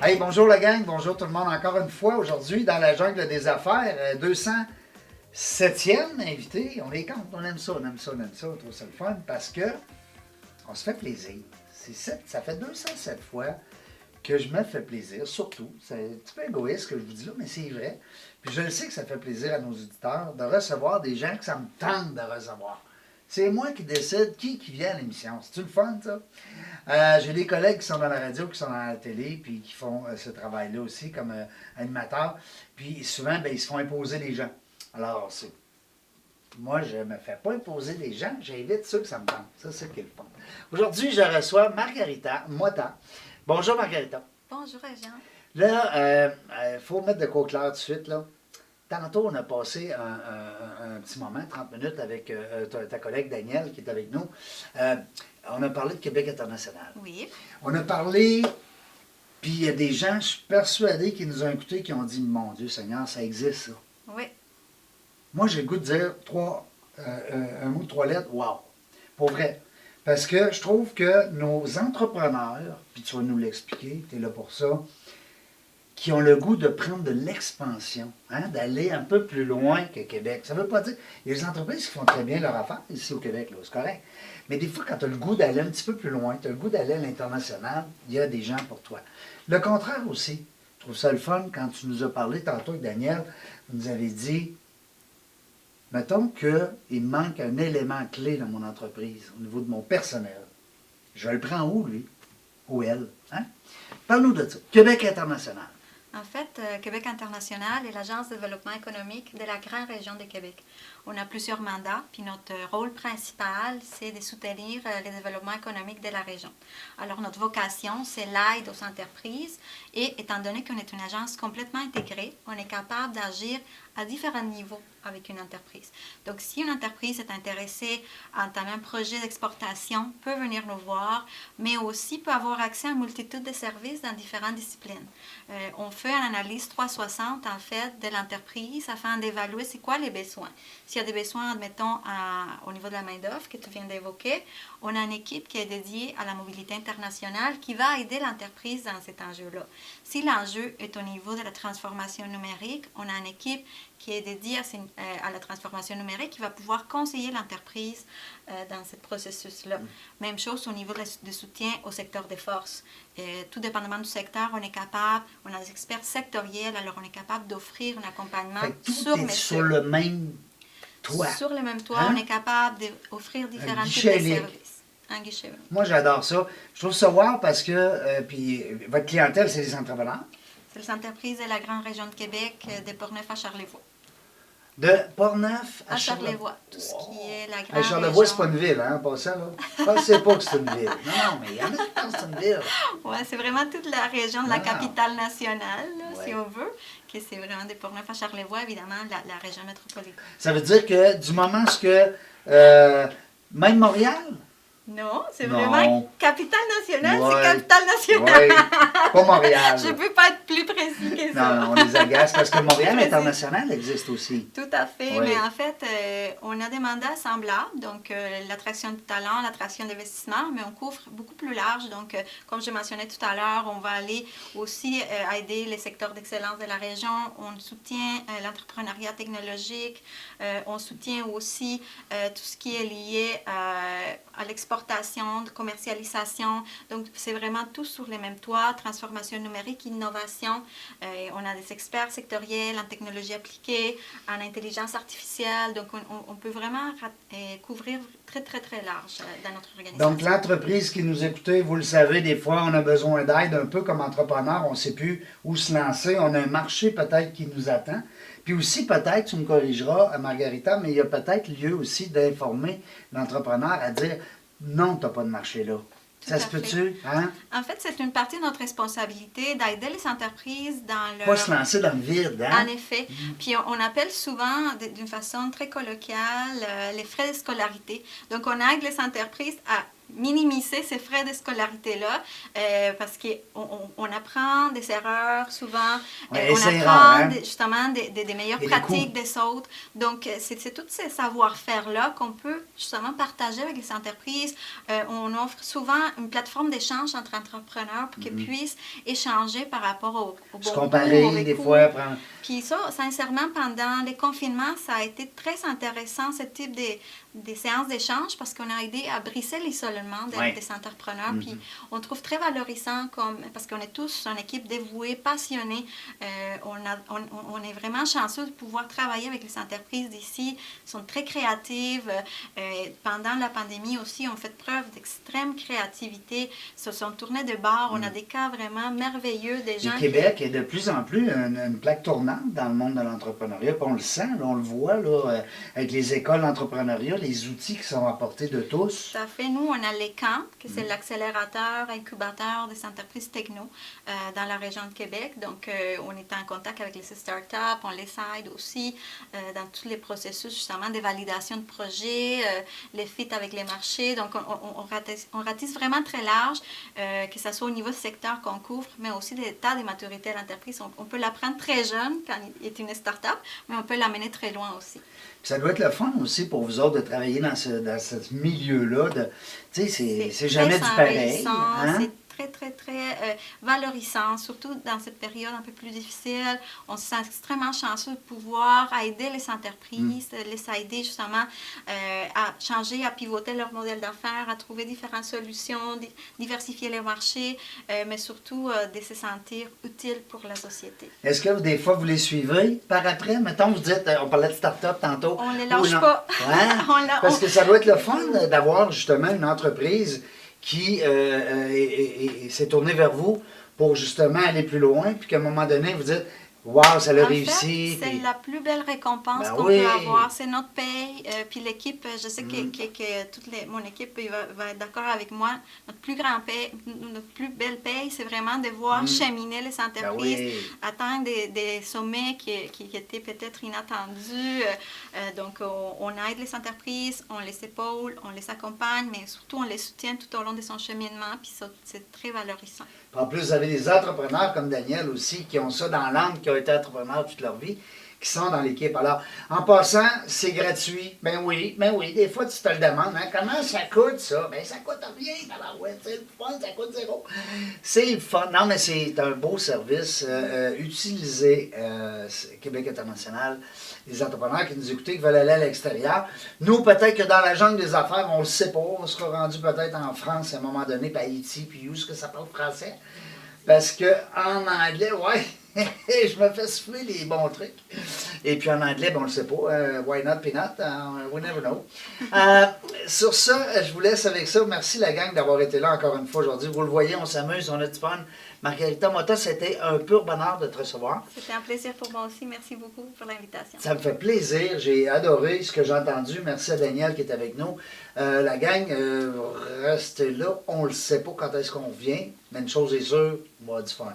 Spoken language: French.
Hey, bonjour la gang, bonjour tout le monde encore une fois aujourd'hui dans la jungle des affaires, 207e invité, on les compte, on aime ça, on aime ça, on aime ça, on trouve ça le fun parce que on se fait plaisir. Ça fait 207 fois que je me fais plaisir, surtout, c'est un petit peu égoïste ce que je vous dis là, mais c'est vrai. Puis je le sais que ça fait plaisir à nos auditeurs de recevoir des gens que ça me tente de recevoir. C'est moi qui décide qui vient à l'émission. C'est-tu le fun, ça? J'ai des collègues qui sont dans la radio, qui sont dans la télé, puis qui font ce travail-là aussi comme animateurs. Puis souvent, ben, ils se font imposer des gens. Alors, moi, je ne me fais pas imposer des gens, j'invite ceux que ça me tente. Ça, c'est ce qui est le fun. Aujourd'hui, je reçois Margarita Motta. Bonjour, Margarita. Bonjour, Jean. Là, il faut mettre de quoi au clair tout de suite, là. Tantôt, on a passé un petit moment, 30 minutes, avec ta collègue Danielle qui est avec nous. On a parlé de Québec international. Oui. On a parlé, puis il y a des gens, je suis persuadé, qui nous ont écoutés, qui ont dit, mon Dieu Seigneur, ça existe, ça. Oui. Moi, j'ai le goût de dire un mot de 3 lettres, wow. Pour vrai. Parce que je trouve que nos entrepreneurs, puis tu vas nous l'expliquer, tu es là pour ça, qui ont le goût de prendre de l'expansion, hein, d'aller un peu plus loin que Québec. Ça ne veut pas dire... Il y a des entreprises qui font très bien leur affaire ici au Québec, là, c'est correct. Mais des fois, quand tu as le goût d'aller un petit peu plus loin, tu as le goût d'aller à l'international, il y a des gens pour toi. Le contraire aussi. Je trouve ça le fun quand tu nous as parlé tantôt avec Daniel, vous nous avez dit, mettons qu'il me manque un élément clé dans mon entreprise, au niveau de mon personnel. Je le prends où, lui? Ou elle? Hein? Parle-nous de ça. Québec international. En fait, Québec international est l'agence de développement économique de la grande région de Québec. On a plusieurs mandats, puis notre rôle principal, c'est de soutenir le développement économique de la région. Alors, notre vocation, c'est l'aide aux entreprises et étant donné qu'on est une agence complètement intégrée, on est capable d'agir à différents niveaux avec une entreprise. Donc, si une entreprise est intéressée à entamer un projet d'exportation, peut venir nous voir, mais aussi peut avoir accès à une multitude de services dans différentes disciplines. On fait une analyse 360, en fait, de l'entreprise afin d'évaluer c'est quoi les besoins. S'il y a des besoins, admettons, au niveau de la main-d'œuvre que tu viens d'évoquer, on a une équipe qui est dédiée à la mobilité internationale qui va aider l'entreprise dans cet enjeu-là. Si l'enjeu est au niveau de la transformation numérique, on a une équipe qui est dédiée à la transformation numérique qui va pouvoir conseiller l'entreprise dans ce processus-là. Même chose au niveau de soutien au secteur des forces. Tout dépendamment du secteur, on est capable, on a des experts sectoriels, alors on est capable d'offrir un accompagnement sur mesure. Sur le même toit. Sur le même toit, Hein? on est capable d'offrir différents types de services. Un guichet. Moi, j'adore ça. Je trouve ça wow parce que, puis votre clientèle, c'est les entrepreneurs. C'est les entreprises de la grande région de Québec, de Portneuf à Charlevoix. De Portneuf à Charlevoix. Tout ce qui est la grande région. Charlevoix, région. c'est pas une ville, hein, pas ça, là. Pensez pas que c'est une ville. Non, mais il y en a qui pensent que c'est une ville. Oui, c'est vraiment toute la région de la capitale nationale, là, si on veut, que c'est vraiment de Portneuf à Charlevoix, évidemment, la région métropolitaine. Ça veut dire que du moment que, même Montréal... Non, c'est vraiment capitale nationale, c'est capitale Oui, nationale. pas Montréal. Je ne peux pas être plus précis que ça. Non, on les agace parce que Montréal international existe aussi. Tout à fait, mais en fait, on a des mandats semblables, donc l'attraction du talent, l'attraction d'investissement, mais on couvre beaucoup plus large. Donc, comme je mentionnais tout à l'heure, on va aller aussi aider les secteurs d'excellence de la région. On soutient l'entrepreneuriat technologique, on soutient aussi tout ce qui est lié à l'exportation, de commercialisation. Donc, c'est vraiment tout sur les mêmes toits, transformation numérique, innovation. On a des experts sectoriels en technologie appliquée, en intelligence artificielle. Donc, on peut vraiment couvrir très, très, très large dans notre organisation. Donc, l'entreprise qui nous écoutez, vous le savez, des fois, on a besoin d'aide un peu comme entrepreneur. On ne sait plus où se lancer. On a un marché peut-être qui nous attend. Puis aussi, peut-être, tu me corrigeras, Margarita, mais il y a peut-être lieu aussi d'informer l'entrepreneur à dire non, tu n'as pas de marché là. Ça se peut-tu? Hein? En fait, c'est une partie de notre responsabilité d'aider les entreprises dans leur... Pas se lancer dans le vide, hein? En effet. Puis on appelle souvent, d'une façon très colloquiale, les frais de scolarité. Donc, on aide les entreprises à minimiser ces frais de scolarité-là parce qu'on apprend des erreurs souvent, Ouais, on essai-erreur, apprend hein? justement des meilleures Et des pratiques coups. des autres. Donc, c'est tous ces savoir-faire-là qu'on peut justement partager avec les entreprises. On offre souvent une plateforme d'échange entre entrepreneurs pour qu'ils puissent échanger par rapport au Se bon comparer, coût, des coûts. fois, prendre... Puis ça, sincèrement, pendant les confinements, ça a été très intéressant, ce type des séances d'échange, parce qu'on a aidé à briser l'isolement Ouais. des entrepreneurs. Puis on trouve très valorisant, parce qu'on est tous une équipe dévouée, passionnée. On est vraiment chanceux de pouvoir travailler avec les entreprises d'ici. Elles sont très créatives. Pendant la pandémie aussi, on fait preuve d'extrême créativité. Ils se sont tournés de bord. On a des cas vraiment merveilleux, des gens Le Québec est de plus en plus une plaque tournante dans le monde de l'entrepreneuriat. Puis on le sent, là, on le voit là, avec les écoles d'entrepreneuriat, les outils qui sont apportés de tous. Tout à fait. Nous, on a l'ECAN, que c'est l'accélérateur, incubateur des entreprises techno dans la région de Québec. Donc, on est en contact avec les startups, on les aide aussi dans tous les processus justement de validation de projets, les fit avec les marchés. Donc, on ratisse vraiment très large, que ce soit au niveau du secteur qu'on couvre, mais aussi des tas de maturité à l'entreprise. On peut l'apprendre très jeune quand il est une start-up, mais on peut l'amener très loin aussi. Puis ça doit être le fun aussi pour vous autres de travailler dans ce milieu-là. Tu sais, c'est jamais du pareil. Hein? C'est très valorisant, surtout dans cette période un peu plus difficile. On se sent extrêmement chanceux de pouvoir aider les entreprises, les aider justement à changer, à pivoter leur modèle d'affaires, à trouver différentes solutions, diversifier les marchés, mais surtout de se sentir utile pour la société. Est-ce que des fois vous les suivez par après? Mettons, vous dites, on parlait de start-up tantôt. On ne les lâche pas. Ouais? Parce que ça doit être le fun d'avoir justement une entreprise qui s'est tournée vers vous pour justement aller plus loin, puis qu'à un moment donné, vous dites waouh, ça l'a réussi. C'est la plus belle récompense qu'on oui. peut avoir. C'est notre paye. Puis l'équipe, je sais que mon équipe va être d'accord avec moi. Notre plus belle paye, c'est vraiment de voir cheminer les entreprises, atteindre des sommets qui étaient peut-être inattendus. Donc, on aide les entreprises, on les épaule, on les accompagne, mais surtout, on les soutient tout au long de son cheminement. Puis ça, c'est très valorisant. En plus, vous avez des entrepreneurs comme Daniel aussi, qui ont ça dans l'âme, qui ont été entrepreneurs toute leur vie, qui sont dans l'équipe. Alors, en passant, c'est gratuit. Ben oui, des fois, tu te le demandes. Hein? Comment ça coûte, ça? Ben, ça coûte rien, c'est le fun, ça coûte zéro. C'est le fun. Non, mais c'est un beau service. Utilisez Québec International, les entrepreneurs qui nous écoutent, qui veulent aller à l'extérieur. Nous, peut-être que dans la jungle des affaires, on ne le sait pas. On sera rendu peut-être en France à un moment donné, puis Haïti, puis où est-ce que ça parle français? Parce qu'en anglais, ouais, je me fais souffler les bons trucs. Et puis en anglais, ben, on ne le sait pas. Why not, peanut? We never know. Sur ça, je vous laisse avec ça. Merci la gang d'avoir été là encore une fois aujourd'hui. Vous le voyez, on s'amuse, on a du fun. Margarita Mota, c'était un pur bonheur de te recevoir. C'était un plaisir pour moi aussi. Merci beaucoup pour l'invitation. Ça me fait plaisir. J'ai adoré ce que j'ai entendu. Merci à Daniel qui est avec nous. La gang, restez là. On ne le sait pas quand est-ce qu'on revient. Mais une chose est sûre, on va avoir du fun.